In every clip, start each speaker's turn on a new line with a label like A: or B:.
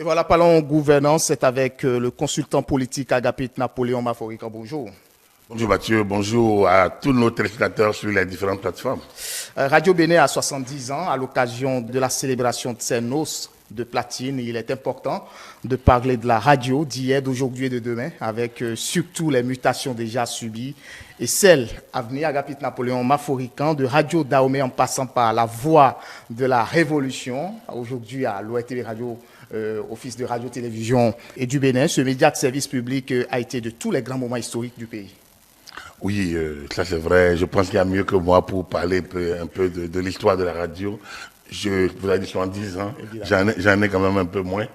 A: Et voilà, parlons gouvernance, c'est avec le consultant politique Agapit Napoléon Maforika. Bonjour.
B: Bonjour Mathieu, bonjour à tous nos téléspectateurs sur les différentes plateformes.
A: Radio Bénin a 70 ans à l'occasion de la célébration de ses noces de platine. Il est important de parler de la radio d'hier, d'aujourd'hui et de demain, avec surtout les mutations déjà subies et celles à venir. Agapit Napoléon Maforican, de Radio Dahomey en passant par la voix de la révolution, aujourd'hui à l'ORTV Radio, Office de radio-télévision et du Bénin. Ce média de service public a été de tous les grands moments historiques du pays.
B: Oui, ça c'est vrai. Je pense qu'il y a mieux que moi pour parler un peu de l'histoire de la radio. Vous avez dit 70 ans, j'en ai quand même un peu moins,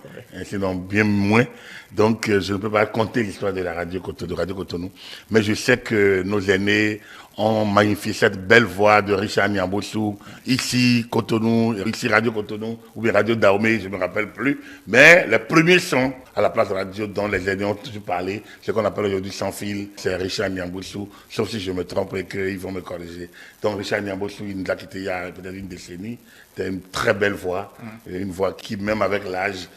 B: sinon bien moins. Donc je ne peux pas compter l'histoire de la radio Cotonou. Mais je sais que nos aînés ont magnifié cette belle voix de Richard Niambossou, ici Cotonou, ici Radio Cotonou, ou bien Radio Dahomey, je ne me rappelle plus. Mais les premiers sons à la place de radio dont les aînés ont toujours parlé, ce qu'on appelle aujourd'hui sans fil, c'est Richard Niambossou, sauf si je me trompe et qu'ils vont me corriger. Donc Richard Niambossou, il nous a quitté il y a peut-être une décennie. C'était une très belle voix, une voix qui, même avec l'âge,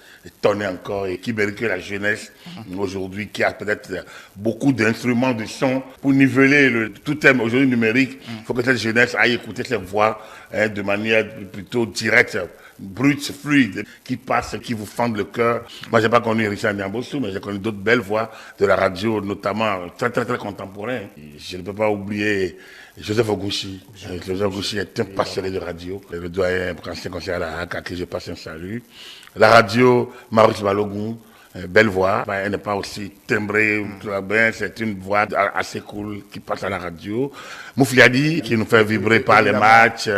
B: tonnait encore et qui mérite que la jeunesse, aujourd'hui, qui a peut-être beaucoup d'instruments de son pour niveler tout thème aujourd'hui numérique, il faut que cette jeunesse aille écouter cette voix de manière plutôt directe, brute, fluide, qui passe, qui vous fende le cœur. Moi, j'ai pas connu Richard Niambossou, mais j'ai connu d'autres belles voix de la radio, notamment très, très, très contemporain. Je ne peux pas oublier Joseph Ogouchi. Joseph Ogouchi est un passionné de radio. Le doyen, ancien conseiller à la HAC, à qui je passe un salut. La radio, Maurice Balogun, belle voix. Elle n'est pas aussi timbrée, c'est une voix assez cool qui passe à la radio. Moufliadi, qui nous fait vibrer par les matchs,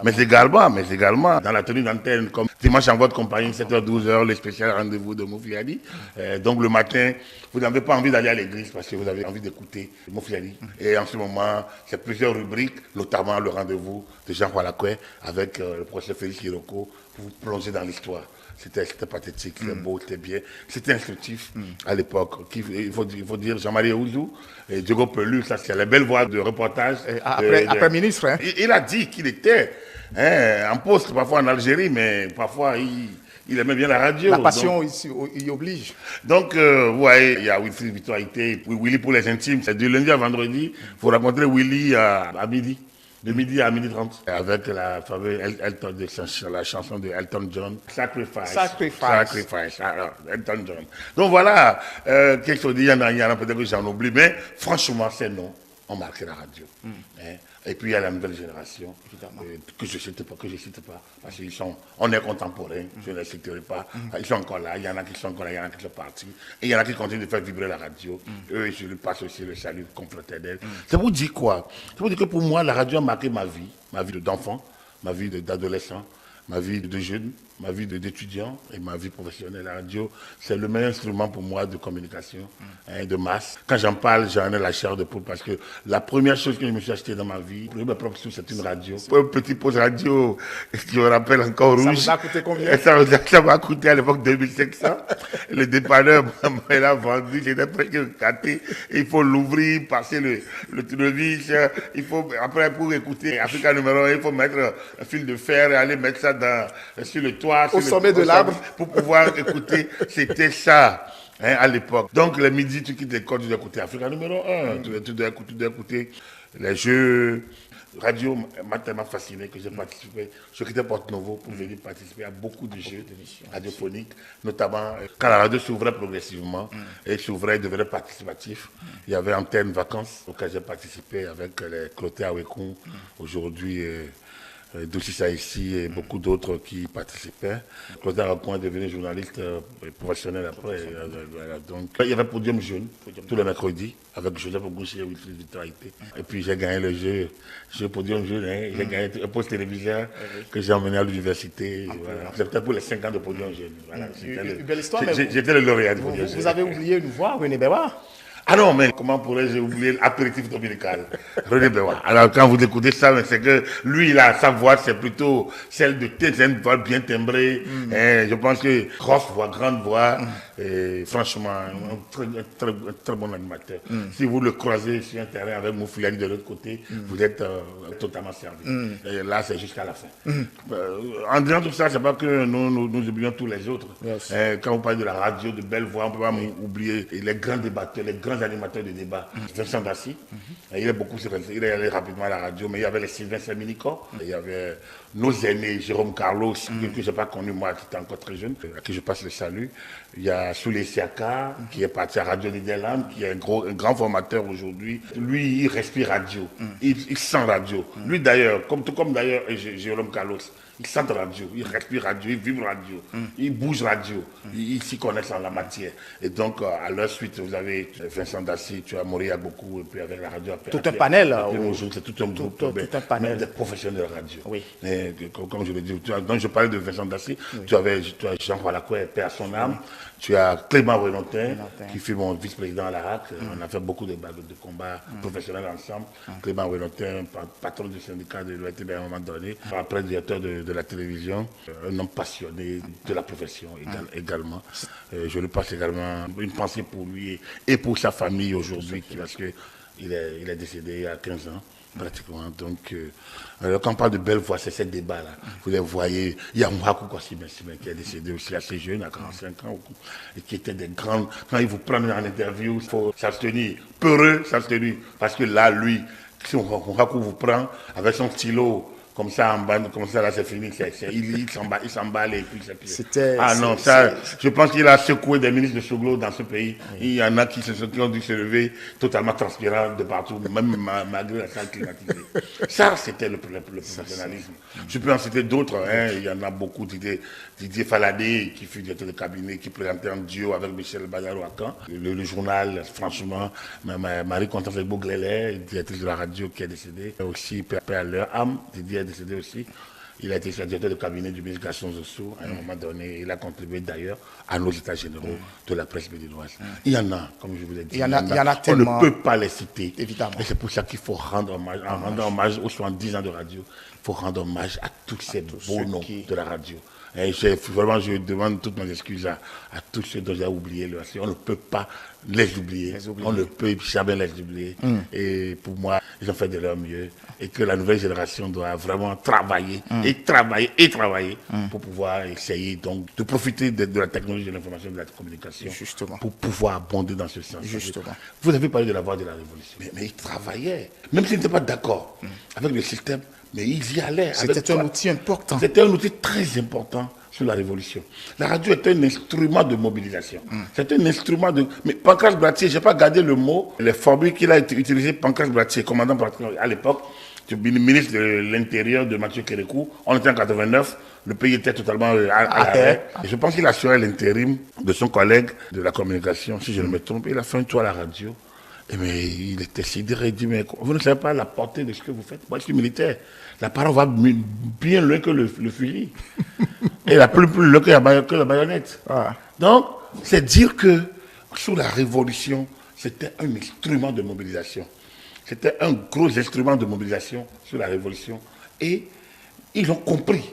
B: mais également dans la tenue d'antenne, comme dimanche en votre compagnie, 7h-12h, le spécial rendez-vous de Moufliadi. Donc le matin, vous n'avez pas envie d'aller à l'église parce que vous avez envie d'écouter Moufliadi. Et en ce moment, c'est plusieurs rubriques, notamment le rendez-vous de Jean Walakoué avec le professeur Félix Hiroko pour vous plonger dans l'histoire. C'était pathétique, c'était beau, c'était bien. C'était instructif à l'époque. Il faut dire Jean-Marie Ouzou et Diogo Pelu, ça c'est les belles voix de reportage.
A: Après ministre, hein?
B: Il a dit qu'il était en poste parfois en Algérie, mais parfois il aimait bien la radio.
A: La passion ici, il oblige.
B: Donc, vous voyez, il y a Wilfried Victorité, Willy pour les intimes. C'est du lundi à vendredi. Il faut rencontrer Willy à midi. De midi à midi 30, avec la fameuse la chanson de Elton John, Sacrifice. Alors, Elton John. Donc voilà, quelque chose, il y en a peut-être que j'en oublie, mais franchement, ces noms ont marqué la radio. Et puis il y a la nouvelle génération, que je ne cite pas, parce qu'on est contemporains, je ne les citerai pas. Ils sont encore là, il y en a qui sont encore là, il y en a qui sont partis. Et il y en a qui continuent de faire vibrer la radio. Eux, je lui passe aussi le salut confraternel. C'est pour dire quoi? C'est pour dire que pour moi, la radio a marqué ma vie d'enfant, ma vie d'adolescent, ma vie de jeune, ma vie d'étudiant et ma vie professionnelle. La radio, c'est le meilleur instrument pour moi de communication, de masse. Quand j'en parle, j'en ai la chair de poule parce que la première chose que je me suis acheté dans ma vie, pour mes propres sous, c'est une radio. Un petit poste radio qui me rappelle encore rouge.
A: Ça vous a coûté combien?
B: Ça m'a coûté à l'époque 2500. Le dépanneur m'a vendu, j'étais presque gâté. Il faut l'ouvrir, passer le tournevis. Il faut, après, pour écouter Africa numéro 1, il faut mettre un fil de fer et aller mettre ça sur le toit.
A: Au sommet de l'arbre.
B: Pour pouvoir écouter, c'était ça à l'époque. Donc le midi, tu quittes l'école, tu dois écouter Africa numéro 1. Tu dois écouter les jeux. Radio m'a tellement fasciné que j'ai participé. Je quittais Porto Novo pour venir participer à beaucoup de jeux radiophoniques, notamment quand la radio s'ouvrait progressivement et s'ouvrait, devenait participatif. Il y avait Antenne Vacances auquel j'ai participé avec les Cloté Awekoun, aujourd'hui Doucissa ici et beaucoup d'autres qui participaient. Claude Aracon est devenu journaliste professionnel après. Donc, il y avait Podium Jeune tous les mercredis avec Joseph Ogouchi et Wilfried Victorité. Et puis j'ai gagné le jeu Podium Jeune. J'ai gagné un poste téléviseur que j'ai emmené à l'université. Voilà. C'est peut-être pour les 5 ans de Podium Jeune. Voilà.
A: Une belle histoire.
B: J'étais le lauréat de Podium Jeune.
A: Vous avez oublié une voix, René Béba?
B: Ah non, mais comment pourrais-je oublier l'apéritif dominical? René Béwa. Alors, quand vous écoutez ça, c'est que lui, là, sa voix, c'est plutôt celle de thé, c'est une voix bien timbrée. Et je pense que grosse voix, grande voix, et franchement, un très bon animateur. Si vous le croisez sur un terrain avec Moufouliani de l'autre côté, vous êtes totalement servi. Et là, c'est jusqu'à la fin. En disant tout ça, c'est pas que nous oublions tous les autres.
A: Yes.
B: Quand on parle de la radio, de belle voix, on ne peut pas oublier les grands débatteurs, les grands animateurs de débat. Vincent Dassi, il est allé rapidement à la radio, mais il y avait les Sylvain Seminico, il y avait nos aînés, Jérôme Carlos, que je n'ai pas connu moi, qui était encore très jeune, à qui je passe le salut. Il y a Souley Siaka, qui est parti à Radio Niederland, qui est un grand formateur aujourd'hui. Lui, il respire radio, il sent radio. Lui d'ailleurs, tout comme d'ailleurs Jérôme Carlos, il sent radio, il respire radio, il vibre radio, il bouge radio, il s'y connaît en la matière. Et donc, à leur suite, vous avez Vincent Dassi, tu as Moria beaucoup, et puis avec la radio.
A: Tout un panel.
B: C'est tout un groupe,
A: tout un panel.
B: Des professionnels de radio.
A: Oui.
B: Et, comme je l'ai dit, donc je parlais de Vincent Dassi, tu as Jean-Paul Lacoué, paix à son âme. Tu as Clément Renontin, qui fut mon vice-président à la RAC. On a fait beaucoup de combats professionnels ensemble. Clément Renontin, patron du syndicat de l'ORTB à un moment donné. Après, directeur de la télévision. Un homme passionné de la profession également. Je lui passe également une pensée pour lui et pour sa famille aujourd'hui, parce qu'il est décédé il y a 15 ans. Pratiquement. Donc, quand on parle de belle voix, c'est ce débat-là. Vous les voyez, il y a Mwakou Kwassime qui est décédé aussi assez jeune, à 45 ans, et qui était des grands. Quand il vous prend en interview, il faut s'abstenir, peureux s'abstenir, parce que là, lui, si Mwakou vous prend avec son stylo, comme ça, en bas, comme ça, là, c'est fini. Il s'emballe et puis c'est non, je pense qu'il a secoué des ministres de Soglo dans ce pays. Oui. Il y en a qui ont dû se lever totalement transpirants de partout, même malgré la salle climatisée. Ça, c'était le professionnalisme. Je peux en citer d'autres. Il y en a beaucoup. Didier Faladé, qui fut directeur de cabinet, qui présentait un duo avec Michel Badaro à Caen. Le journal, franchement, Marie-Constance Bouglélé, directrice de la radio, qui est décédée. Aussi, paix à leur âme, Didier est décédé aussi. Il a été directeur de cabinet du ministre Gaston Zossou. À un moment donné, il a contribué d'ailleurs à nos états généraux de la presse béninoise. Il y en a, comme je vous ai dit.
A: Il y en a tellement.
B: On ne peut pas les citer.
A: Évidemment.
B: Et c'est pour ça qu'il faut rendre hommage. En rendant hommage aux 70 ans de radio, il faut rendre hommage à tous ces beaux noms de la radio. Et vraiment, je demande toutes mes excuses à tous ceux dont j'ai oublié. On ne peut pas les oublier. On ne peut jamais les oublier. Et pour moi, ils ont fait de leur mieux. Et que la nouvelle génération doit vraiment travailler pour pouvoir essayer donc, de profiter de la technologie de l'information et de la communication.
A: Justement.
B: Pour pouvoir abonder dans ce sens.
A: Justement.
B: Vous avez parlé de la voix de la révolution. Mais ils travaillaient. Même s'ils n'étaient pas d'accord avec le système, mais ils y allaient.
A: C'était un outil important.
B: C'était un outil très important sur la révolution. La radio était un instrument de mobilisation. C'était un instrument de... Mais Pancras Bratier, je n'ai pas gardé le mot, les formules qu'il a utilisé Pancras Bratier, commandant à l'époque, ministre de l'Intérieur de Mathieu Kérékou. On était en 89, le pays était totalement à l'arrêt. Je pense qu'il assurait l'intérim de son collègue de la communication, si je ne me trompe. Il a fait un tour à la radio. Mais il était sidéré, il dit, mais vous ne savez pas la portée de ce que vous faites. Moi, je suis militaire. La parole va bien loin que le fusil. Et la plus loin que la baïonnette. Donc, c'est dire que sous la Révolution, c'était un instrument de mobilisation. C'était un gros instrument de mobilisation sous la Révolution. Et ils l'ont compris.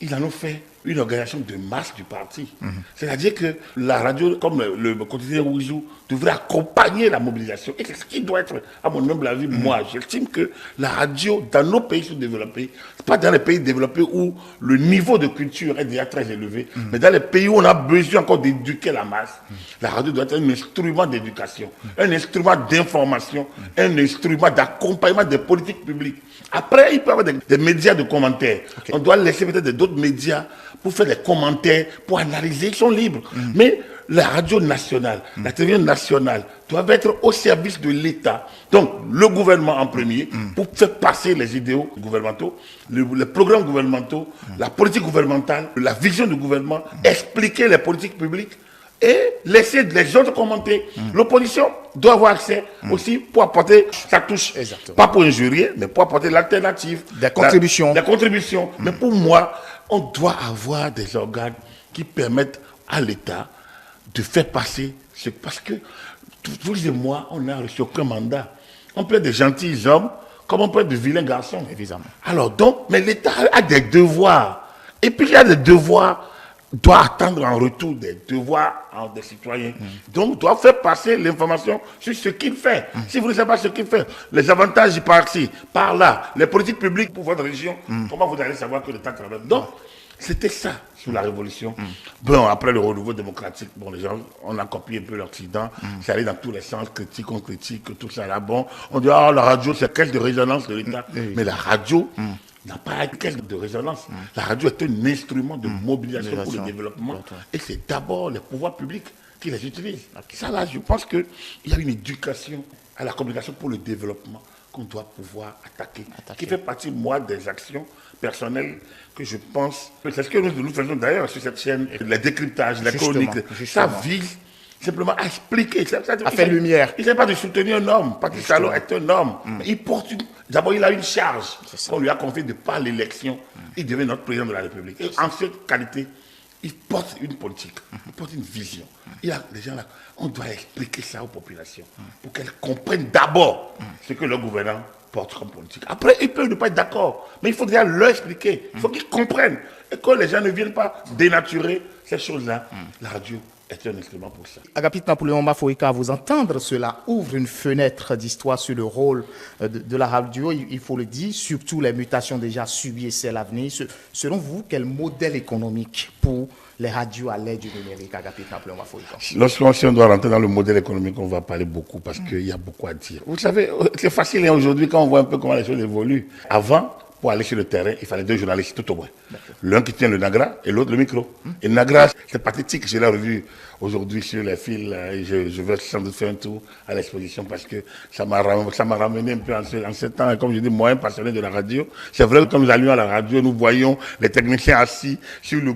B: Ils en ont fait une organisation de masse du parti. C'est-à-dire que la radio, comme le quotidien Ouzou, devrait accompagner la mobilisation. Et c'est ce qui doit être, à mon humble avis, moi, j'estime que la radio, dans nos pays sous-développés, pas dans les pays développés où le niveau de culture est déjà très élevé, mais dans les pays où on a besoin encore d'éduquer la masse, la radio doit être un instrument d'éducation, un instrument d'information, un instrument d'accompagnement des politiques publiques. Après, il peut y avoir des médias de commentaires. Okay. On doit laisser peut-être d'autres médias pour faire des commentaires, pour analyser, ils sont libres. Mais la radio nationale, la télévision nationale doivent être au service de l'État. Donc, le gouvernement en premier, pour faire passer les idéaux gouvernementaux, les programmes gouvernementaux, la politique gouvernementale, la vision du gouvernement, expliquer les politiques publiques et laisser les autres commenter. L'opposition doit avoir accès aussi pour apporter sa touche.
A: Exactement.
B: Pas pour injurier, mais pour apporter l'alternative.
A: Des contributions.
B: Des contributions. Mais pour moi, on doit avoir des organes qui permettent à l'État de faire passer parce que Vous et moi, on n'a reçu aucun mandat. On peut être des gentils hommes, comme on peut être de vilains garçons.
A: Évidemment.
B: Alors donc, mais l'État a des devoirs. Et puis il y a des devoirs, doit attendre en retour des devoirs des citoyens. Donc, doit faire passer l'information sur ce qu'il fait. Si vous ne savez pas ce qu'il fait, les avantages par-ci, par-là, les politiques publiques pour votre région, comment vous allez savoir que l'État travaille? Donc, c'était ça, sous la Révolution. Bon, après le renouveau démocratique, bon, les gens, on a copié un peu l'Occident, c'est allé dans tous les sens, critique, on critique, tout ça là. Bon, on dit, la radio, c'est caisse de résonance de l'État. Mais la radio n'a pas une caisse de résonance. La radio est un instrument de mobilisation pour le développement. Et c'est d'abord les pouvoirs publics qui les utilisent. Ça là, je pense qu'il y a une éducation à la communication pour le développement qu'on doit pouvoir attaquer. Qui fait partie, moi, des actions personnelles que je pense, c'est ce que nous faisons d'ailleurs sur cette chaîne, les décryptages, les chroniques, ça vise simplement à expliquer,
A: à faire lumière.
B: Il ne s'agit pas de soutenir un homme, Patrice Talon est un homme. D'abord, il a une charge qu'on lui a confiée de par l'élection. Il devient notre président de la République. Et en cette qualité, il porte une politique, il porte une vision. Il a des gens là, on doit expliquer ça aux populations pour qu'elles comprennent d'abord ce que le gouvernement porte comme politique. Après, ils peuvent ne pas être d'accord, mais il faut déjà leur expliquer. Il faut qu'ils comprennent et que les gens ne viennent pas dénaturer ces choses-là. La radio est un instrument pour ça.
A: Agapit Napoléon Mafoïka, vous entendre cela ouvre une fenêtre d'histoire sur le rôle de la radio, il faut le dire, surtout les mutations déjà subies et celles à venir. Selon vous, quel modèle économique pour les radios à l'aide du numérique, Agapit Napoléon Mafoïka?
B: Si on doit rentrer dans le modèle économique, on va parler beaucoup parce qu'il y a beaucoup à dire. Vous savez, c'est facile aujourd'hui quand on voit un peu comment les choses évoluent. Avant, pour aller sur le terrain, il fallait 2 journalistes tout au moins. L'un qui tient le Nagra et l'autre le micro. Et le Nagra, c'est pathétique. Je l'ai revu aujourd'hui sur les fils. Je vais sans doute faire un tour à l'exposition parce que ça m'a ramené un peu en ce temps. Et comme je dis, moi, un passionné de la radio. C'est vrai que quand nous allions à la radio, nous voyons les techniciens assis sur le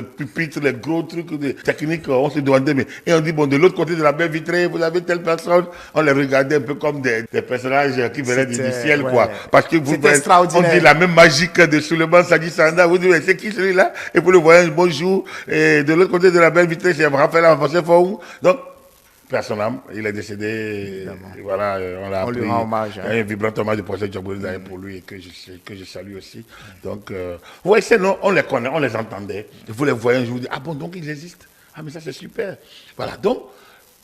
B: pupitre, les gros trucs de techniques. On se demandait, mais. Et on dit, bon, de l'autre côté de la baie vitrée, vous avez telle personne. On les regardait un peu comme des personnages qui venaient du ciel, quoi. Parce que vous
A: extraordinaire.
B: On dit la même magique de Souleymane Sadi Sanda. Vous dites, c'est qui celui-là? Et pour le voyage, bonjour. Et de l'autre côté de la belle vitrée, c'est Raphaël Avancé Fou. Donc, personnellement, il est décédé. Et voilà, on lui rend hommage. Un vibrant hommage du professeur Djaboué d'ailleurs pour lui et que je salue aussi. Donc, vous voyez, ces noms, on les connaît, on les entendait. Vous les voyez un jour, vous dites, ah bon, donc ils existent. Ah, mais ça, c'est super. Voilà, donc,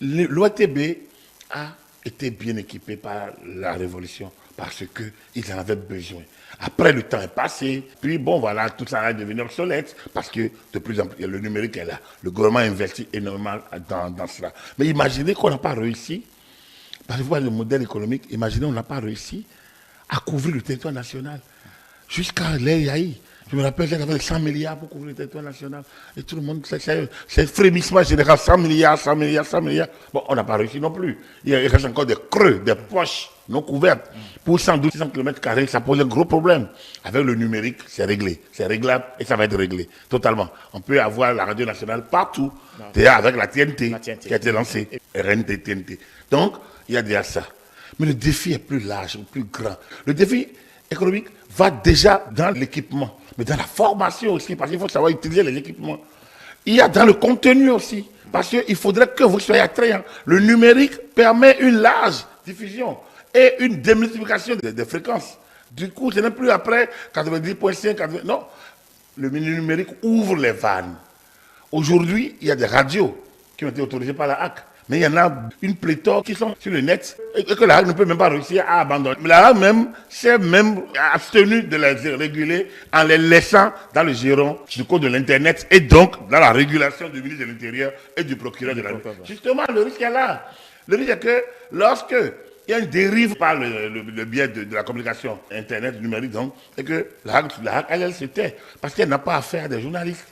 B: l'OTB a été bien équipé par la Révolution parce qu'ils en avaient besoin. Après, le temps est passé, puis bon, voilà, tout ça va devenir obsolète, parce que de plus en plus, le numérique est là. Le gouvernement investit énormément dans cela. Mais imaginez qu'on n'a pas réussi, parce que vous voyez le modèle économique, imaginez qu'on n'a pas réussi à couvrir le territoire national. Jusqu'à l'EIAI. Je me rappelle, j'avais 100 milliards pour couvrir le territoire national. Et tout le monde, c'est frémissement général, 100 milliards, 100 milliards, 100 milliards. Bon, on n'a pas réussi non plus. Il reste encore des creux, des poches non couvertes. Pour 112 km², ça pose un gros problème. Avec le numérique, c'est réglé. C'est réglable et ça va être réglé totalement. On peut avoir la radio nationale partout. Déjà avec la TNT, qui a été lancée. RNT, TNT. Donc, il y a déjà ça. Mais le défi est plus large, plus grand. Le défi économique va déjà dans l'équipement, mais dans la formation aussi, parce qu'il faut savoir utiliser les équipements. Il y a dans le contenu aussi, parce qu'il faudrait que vous soyez attrayants. Le numérique permet une large diffusion et une démultiplication des fréquences. Du coup, ce n'est plus après 90.5, 90... Non, le numérique ouvre les vannes. Aujourd'hui, il y a des radios qui ont été autorisées par la HAC. Mais il y en a une pléthore qui sont sur le net et que la HAC ne peut même pas réussir à abandonner. Mais la HAC même s'est même abstenue de les réguler en les laissant dans le giron du code de l'Internet et donc dans la régulation du ministre de l'Intérieur et du procureur de la République. Justement, le risque est là. Le risque est que lorsque il y a une dérive par le biais de la communication Internet, numérique, donc, et que la HAC, elle se tait parce qu'elle n'a pas affaire à des journalistes.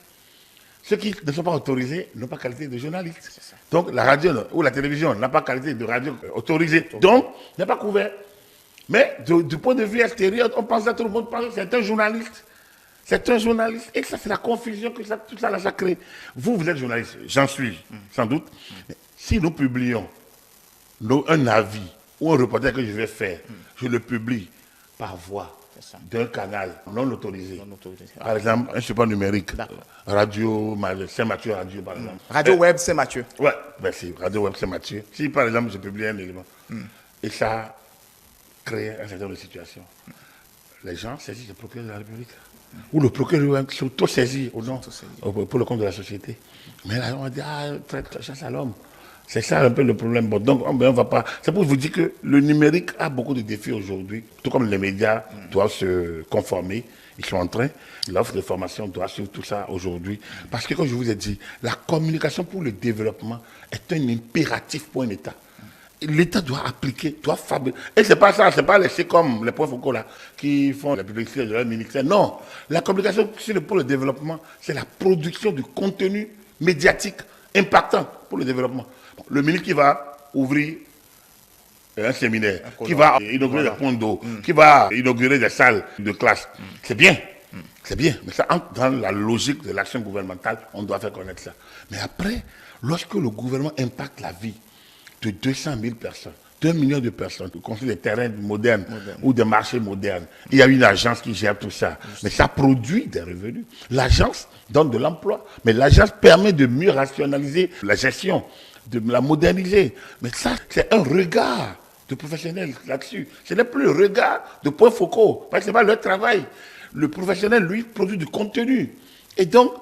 B: Ceux qui ne sont pas autorisés n'ont pas qualité de journaliste. Donc la radio ou la télévision n'a pas qualité de radio autorisée. Donc, n'est pas couvert. Mais du point de vue extérieur, on pense à tout le monde pense que c'est un journaliste. C'est un journaliste. Et ça, c'est la confusion que tout ça, ça crée. Vous êtes journaliste, j'en suis, sans doute. Mais si nous publions un avis ou un reportage que je vais faire, je le publie par voie d'un canal non autorisé.
A: Non autorisé.
B: Par exemple, un support numérique.
A: D'accord.
B: Radio, Saint-Mathieu Radio, par exemple.
A: Radio Web Saint-Mathieu.
B: Ouais, merci. Radio Web Saint-Mathieu. Si, par exemple, je publie un élément, et ça crée un certain nombre de situations, les gens saisissent le procureur de la République. Ou le procureur s'auto-saisit au nom, pour le compte de la société. Mais là, on va dire, chasse à l'homme. C'est ça un peu le problème. Bon, donc, on va pas. C'est pour vous dire que le numérique a beaucoup de défis aujourd'hui, tout comme les médias doivent se conformer. Ils sont en train. L'offre de formation doit suivre tout ça aujourd'hui. Parce que, comme je vous ai dit, la communication pour le développement est un impératif pour un État. L'État doit appliquer, doit fabriquer. Et c'est pas ça, c'est pas laisser comme les points focaux là, qui font la publicité de leur ministère. Non, la communication pour le développement, c'est la production du contenu médiatique impactant pour le développement. Le ministre qui va ouvrir un séminaire, qui va inaugurer des points d'eau, qui va inaugurer des salles de classe, c'est bien. C'est bien, mais ça entre dans la logique de l'action gouvernementale, on doit faire connaître ça. Mais après, lorsque le gouvernement impacte la vie de 200 000 personnes, 2 millions de personnes, qui construisent des terrains modernes ou des marchés modernes, il y a une agence qui gère tout ça. Mais ça produit des revenus. L'agence donne de l'emploi, mais l'agence permet de mieux rationaliser la gestion, de la moderniser. Mais ça, c'est un regard de professionnels là-dessus. Ce n'est plus le regard de points focaux, parce que ce n'est pas leur travail. Le professionnel, lui, produit du contenu. Et donc,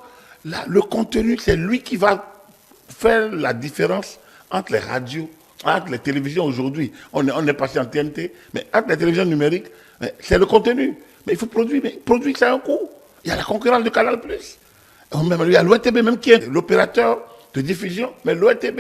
B: là, le contenu, c'est lui qui va faire la différence entre les radios, entre les télévisions aujourd'hui. On est passé en TNT, mais entre les télévisions numériques, c'est le contenu. Mais il faut produire, mais produire, ça a un coût. Il y a la concurrence de Canal+. Il y a l'ORTB même qui est l'opérateur de diffusion, mais l'ORTB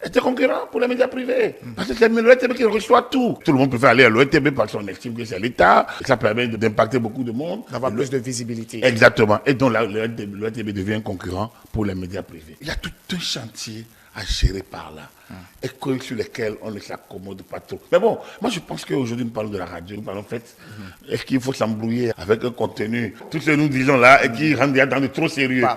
B: était concurrent pour les médias privés. Parce que c'est l'ORTB qui reçoit tout. Tout le monde peut aller à l'ORTB parce qu'on estime que c'est l'État. Ça permet d'impacter beaucoup de monde.
A: D'avoir plus de visibilité.
B: Exactement. Et donc l'ORTB devient un concurrent pour les médias privés. Il y a tout un chantier à gérer par là, et sur lesquels on ne s'accommode pas trop. Mais bon, moi je pense qu'aujourd'hui nous parlons de la radio, nous parlons fait, est-ce qu'il faut s'embrouiller avec un contenu, tout ce que nous disons là, et qui rend dans de trop sérieux.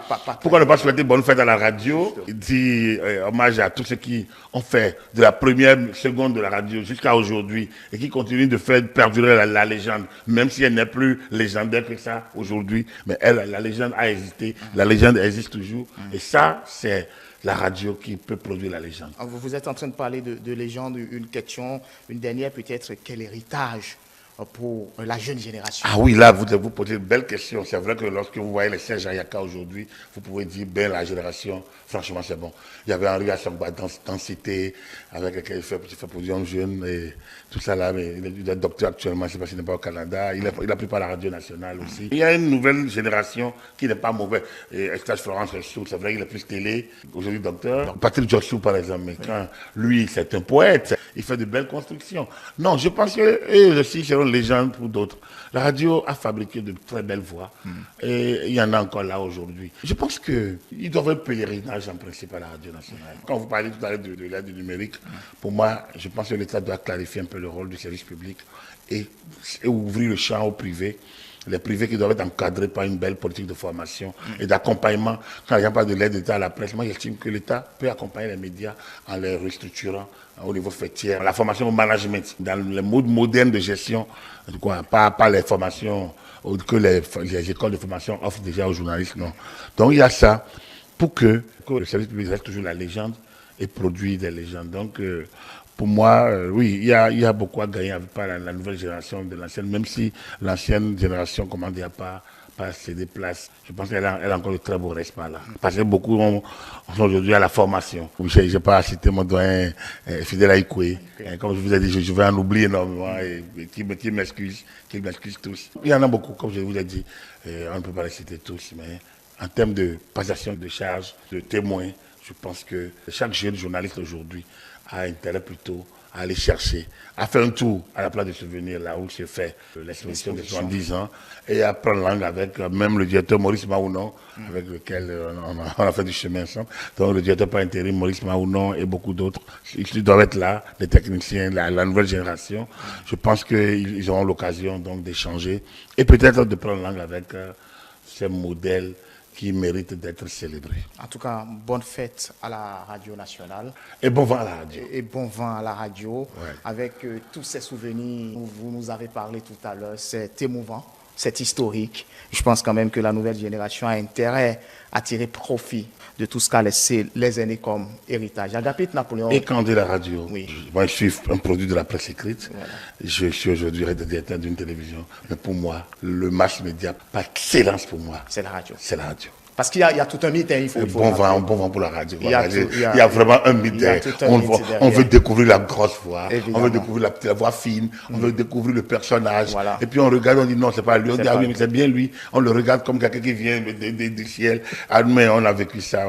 B: Pourquoi ne pas souhaiter bonne fête à la radio, dire hommage à tous ceux qui ont fait de la première seconde de la radio jusqu'à aujourd'hui, et qui continuent de faire perdurer la légende, même si elle n'est plus légendaire que ça aujourd'hui, mais la légende a existé, la légende existe toujours, et ça c'est la radio qui peut produire la légende.
A: Vous êtes en train de parler de légende, une question, une dernière peut-être, quel héritage pour la jeune génération?
B: Ah oui, là, vous posez une belle question. C'est vrai que lorsque vous voyez les Serge Ayaka aujourd'hui, vous pouvez dire, ben, la génération, franchement, c'est bon. Il y avait Henri Assangba dans Cité, avec lequel il fait produire un jeune, et tout ça là, mais il est docteur actuellement, je ne sais pas s'il n'est pas au Canada, il a pris par la radio nationale aussi. Il y a une nouvelle génération qui n'est pas mauvaise. Eustache Florence Ressou, c'est vrai qu'il est plus télé, aujourd'hui docteur. Patrick Joshua, par exemple, mais quand lui, c'est un poète, il fait de belles constructions. Non, je pense que eux aussi seront légende pour d'autres. La radio a fabriqué de très belles voix et il y en a encore là aujourd'hui. Je pense qu'il doit y avoir un pèlerinage en principe à la radio nationale. Quand vous parlez tout à l'heure de l'aide numérique, pour moi, je pense que l'État doit clarifier un peu le rôle du service public et ouvrir le champ au privé. Les privés qui doivent être encadrés par une belle politique de formation et d'accompagnement. Quand il n'y a pas de l'aide d'État à la presse, moi j'estime que l'État peut accompagner les médias en les restructurant au niveau fêtière. La formation au management, dans les modes modernes de gestion, pas les formations que les écoles de formation offrent déjà aux journalistes, non. Donc il y a ça pour que le service public reste toujours la légende et produit des légendes. Donc pour moi, oui, il y a beaucoup à gagner avec la nouvelle génération de l'ancienne, même si l'ancienne génération, comment dire, pas cédé place. Je pense qu'elle a encore de très beaux restes par là. Parce que beaucoup sont aujourd'hui à la formation. Je n'ai pas cité mon doyen Fidèle Aïkoué. Comme je vous ai dit, je vais en oublier énormément et qui m'excuse tous. Il y en a beaucoup, comme je vous ai dit. On ne peut pas les citer tous, mais en termes de passation de charges, de témoins, je pense que chaque jeune journaliste aujourd'hui a intérêt plutôt à aller chercher, à faire un tour à la place de souvenir là où se fait l'exposition de 70 ans et à prendre langue avec même le directeur Maurice Maounon, avec lequel on a fait du chemin ensemble. Donc le directeur par intérim Maurice Maounon et beaucoup d'autres, ils doivent être là, les techniciens, la nouvelle génération. Je pense qu'ils auront l'occasion donc d'échanger et peut-être de prendre langue avec ces modèles qui mérite d'être célébré.
A: En tout cas, bonne fête à la radio nationale.
B: Et bon vent à la radio.
A: Et bon vent à la radio.
B: Ouais.
A: Avec tous ces souvenirs, vous nous avez parlé tout à l'heure, c'est émouvant, c'est historique. Je pense quand même que la nouvelle génération a intérêt à tirer profit de tout ce qu'a laissé les aînés comme héritage. Agapit Napoléon.
B: Et quand on dit la radio,
A: oui.
B: Moi je suis un produit de la presse écrite,
A: voilà.
B: Je suis aujourd'hui rédacteur d'une télévision, mais pour moi, le mass média par excellence pour moi,
A: c'est la radio.
B: C'est la radio.
A: Parce qu'il y a tout un mythe, il faut
B: bon vent pour la radio.
A: Il y
B: a vraiment un mythe. On veut découvrir la grosse voix,
A: évidemment.
B: On veut découvrir la voix fine, on veut découvrir le personnage.
A: Voilà.
B: Et puis on regarde, on dit non, c'est pas lui. On dit oui, mais c'est bien lui. On le regarde comme quelqu'un qui vient du ciel. Ah, mais on a vécu ça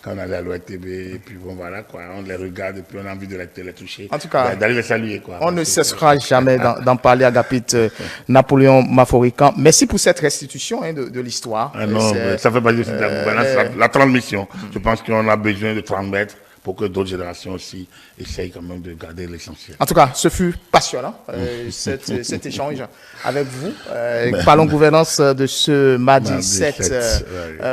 B: quand on allait à l'ORTB. Et puis bon, voilà, quoi. On les regarde et puis on a envie de les toucher.
A: En tout cas,
B: d'aller les saluer, quoi.
A: On ne cessera jamais d'en parler, Agapit Napoléon Maforican. Merci pour cette restitution de l'histoire.
B: Ah non, ça fait partie aussi de la gouvernance, la transmission. Je pense qu'on a besoin de transmettre pour que d'autres générations aussi essayent quand même de garder l'essentiel.
A: En tout cas, ce fut passionnant, cet échange avec vous. Parlons gouvernance de ce mardi 7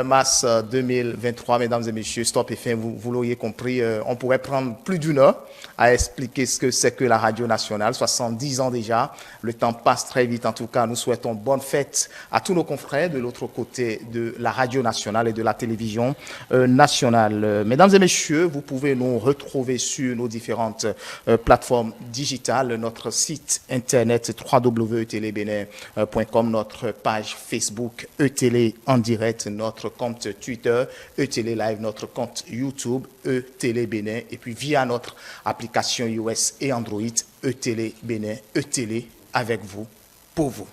A: mars 2023. Mesdames et messieurs, Stop FM, vous l'auriez compris, on pourrait prendre plus d'une heure à expliquer ce que c'est que la radio nationale. 70 ans déjà, le temps passe très vite. En tout cas, nous souhaitons bonne fête à tous nos confrères de l'autre côté de la radio nationale et de la télévision nationale. Mesdames et messieurs, vous pouvez nous retrouver sur nos différentes plateformes digitales, notre site internet www.etelebene.com, notre page Facebook ETélé en direct, notre compte Twitter ETélé Live, notre compte YouTube ETélé Bénin, et puis via notre application iOS et Android ETélé Bénin, ETélé avec vous, pour vous.